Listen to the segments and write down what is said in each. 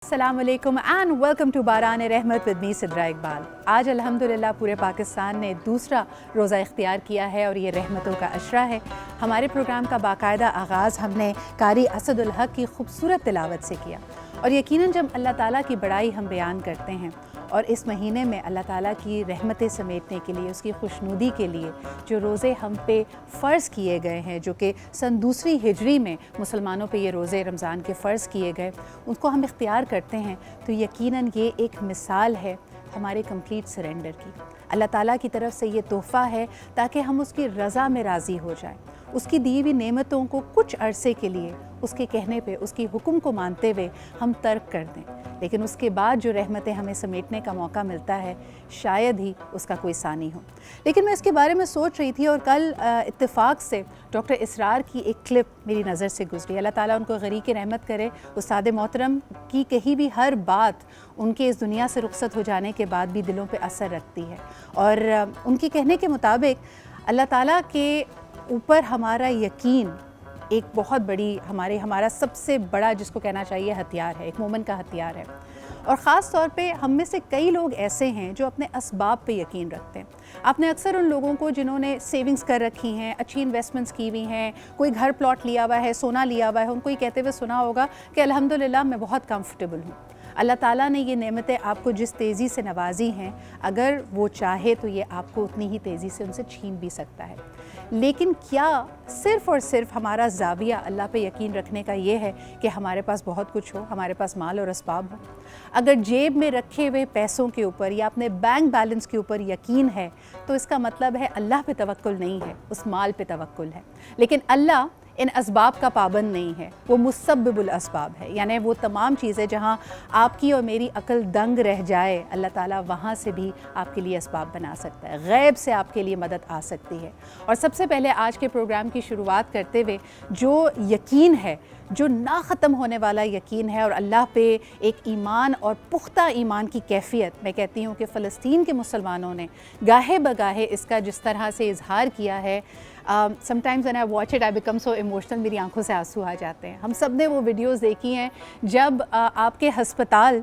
अस्सलामुअलैकुम and welcome to बारान रहमत with me Sidra Iqbal. आज अल्हम्दुलिल्लाह पूरे पाकिस्तान ने दूसरा रोज़ा इख्तियार किया है और ये रहमतों का अशरा है। हमारे प्रोग्राम का बाकायदा आगाज़ हमने कारी असदुल हक की खूबसूरत तिलावत से किया और यकीनन जब अल्लाह ताला की बड़ाई हम बयान करते हैं और इस महीने में अल्लाह ताला की रहमतें समेटने के लिए, उसकी खुशनुदी के लिए जो रोज़े हम पे फ़र्ज़ किए गए हैं, जो कि सन दूसरी हिजरी में मुसलमानों पे ये रोज़े रमज़ान के फ़र्ज़ किए गए, उनको हम इख्तियार करते हैं तो यकीनन ये एक मिसाल है हमारे कंप्लीट सरेंडर की। अल्लाह ताला की तरफ से ये तोहफ़ा है ताकि हम उसकी रज़ा में राज़ी हो जाएं, उसकी दी हुई नेमतों को कुछ अरसे के लिए उसके कहने पे, उसकी हुक्म को मानते हुए हम तर्क कर दें, लेकिन उसके बाद जो रहमतें हमें समेटने का मौका मिलता है शायद ही उसका कोई सानी हो। लेकिन मैं इसके बारे में सोच रही थी और कल इत्तेफाक से डॉक्टर इसरार की एक क्लिप मेरी नज़र से गुजरी। अल्लाह ताला उनको गरीक रहमत करे। उस्ताद मोहतरम की कही भी हर बात उनके इस दुनिया से रुखसत हो जाने के बाद भी दिलों पे असर रखती है और उनके कहने के मुताबिक अल्लाह ताला के ऊपर हमारा यकीन एक बहुत बड़ी हमारा सबसे बड़ा जिसको कहना चाहिए हथियार है, एक मोमिन का हथियार है। और ख़ास तौर पे हम में से कई लोग ऐसे हैं जो अपने असबाब पे यकीन रखते हैं। आपने अक्सर उन लोगों को जिन्होंने सेविंग्स कर रखी हैं, अच्छी इन्वेस्टमेंट्स की हुई हैं, कोई घर प्लॉट लिया हुआ है, सोना लिया हुआ है, उनको ये कहते हुए सुना होगा कि अल्हम्दुलिल्लाह मैं बहुत कंफर्टेबल हूँ। अल्लाह ताला ने ये नेमतें आपको जिस तेज़ी से नवाजी हैं, अगर वो चाहे तो ये आपको उतनी ही तेज़ी से उनसे छीन भी सकता है। लेकिन क्या सिर्फ़ और सिर्फ हमारा ज़ाविया अल्लाह पे यकीन रखने का ये है कि हमारे पास बहुत कुछ हो, हमारे पास माल और असबाब हो? अगर जेब में रखे हुए पैसों के ऊपर या अपने बैंक बैलेंस के ऊपर यकीन है तो इसका मतलब है अल्लाह पे तवक्कुल नहीं है, उस माल पे तवक्कुल है। लेकिन अल्लाह इन असबाब का पाबंद नहीं है, वो मुसब्बिबुल असबाब है, यानी वो तमाम चीज़ें जहाँ आपकी और मेरी अकल दंग रह जाए, अल्लाह ताला वहाँ से भी आपके लिए असबाब बना सकता है, गैब से आपके लिए मदद आ सकती है। और सबसे पहले आज के प्रोग्राम की शुरुआत करते हुए जो यकीन है, जो ना ख़त्म होने वाला यकीन है और अल्लाह पे एक ईमान और पुख्ता ईमान की कैफियत, मैं कहती हूँ कि फ़लस्तीन के मुसलमानों ने गाहे बगाहे इसका जिस तरह से इजहार किया है। Sometimes when I watch it I become so emotional, मेरी आंखों से आंसू आ जाते हैं। हम सब ने वो वीडियोज़ देखी हैं जब आपके हस्पताल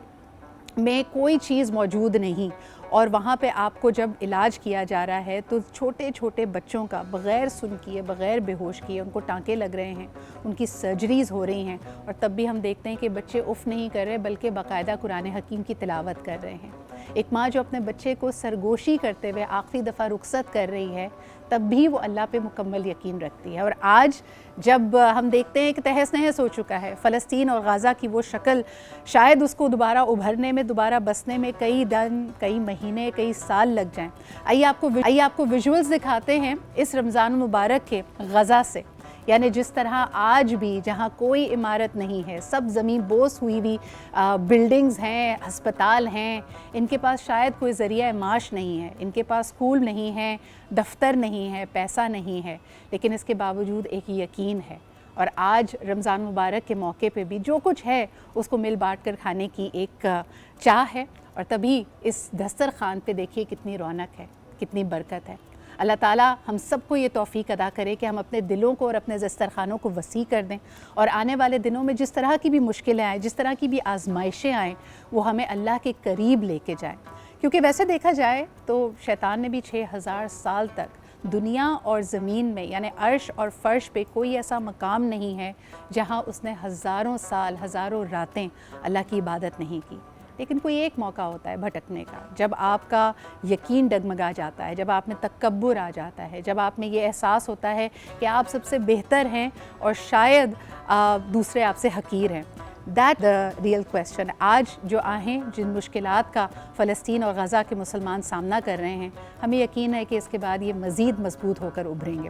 में कोई चीज़ मौजूद नहीं और वहाँ पे आपको जब इलाज किया जा रहा है तो छोटे छोटे बच्चों का बग़ैर सुन किए, बग़ैर बेहोश किए उनको टाँके लग रहे हैं, उनकी सर्जरीज़ हो रही हैं और तब भी हम देखते हैं कि बच्चे उफ़ नहीं कर रहे बल्कि बाकायदा कुरान हकीम की तिलावत कर रहे हैं। एक माँ जो अपने बच्चे को सरगोशी करते हुए आखिरी दफ़ा रुखसत कर रही है तब भी वो अल्लाह पे मुकम्मल यकीन रखती है। और आज जब हम देखते हैं कि तहस नहस हो चुका है फ़लस्तीन और गाज़ा की वो शक्ल, शायद उसको दोबारा उभरने में, दोबारा बसने में कई दिन, कई महीने, कई साल लग जाएं। आइए आपको विजुअल्स दिखाते हैं इस रमज़ान मुबारक के गज़ा से। यानी जिस तरह आज भी जहाँ कोई इमारत नहीं है, सब ज़मीन बोस हुई हुई बिल्डिंग्स हैं, अस्पताल हैं, इनके पास शायद कोई ज़रिया माश नहीं है, इनके पास स्कूल नहीं है, दफ्तर नहीं है, पैसा नहीं है, लेकिन इसके बावजूद एक यकीन है। और आज रमज़ान मुबारक के मौके पे भी जो कुछ है उसको मिल बांट कर खाने की एक चाह है और तभी इस दस्तरखान पे देखिए कितनी रौनक है, कितनी बरकत है। अल्लाह ताला हम सबको ये तौफ़ीक अदा करे कि हम अपने दिलों को और अपने दस्तरखानों को वसी कर दें और आने वाले दिनों में जिस तरह की भी मुश्किलें आएँ, जिस तरह की भी आजमाइशें आएँ, वो हमें अल्लाह के करीब लेके जाएँ। क्योंकि वैसे देखा जाए तो शैतान ने भी 6000 साल तक दुनिया और ज़मीन में यानी अर्श और फ़र्श पे कोई ऐसा मकाम नहीं है जहाँ उसने हज़ारों साल, हज़ारों रातें अल्लाह की इबादत नहीं की। लेकिन कोई एक मौका होता है भटकने का, जब आपका यकीन डगमगा जाता है, जब आप में तकब्बुर आ जाता है, जब आप में ये एहसास होता है कि आप सबसे बेहतर हैं और शायद दूसरे आपसे हकीर हैं। That the real question. आज जो आहें जिन मुश्किलात का फ़लस्तीन और गज़ा के मुसलमान सामना कर रहे हैं, हमें यकीन है कि इसके बाद ये मज़ीद मजबूत होकर उभरेंगे।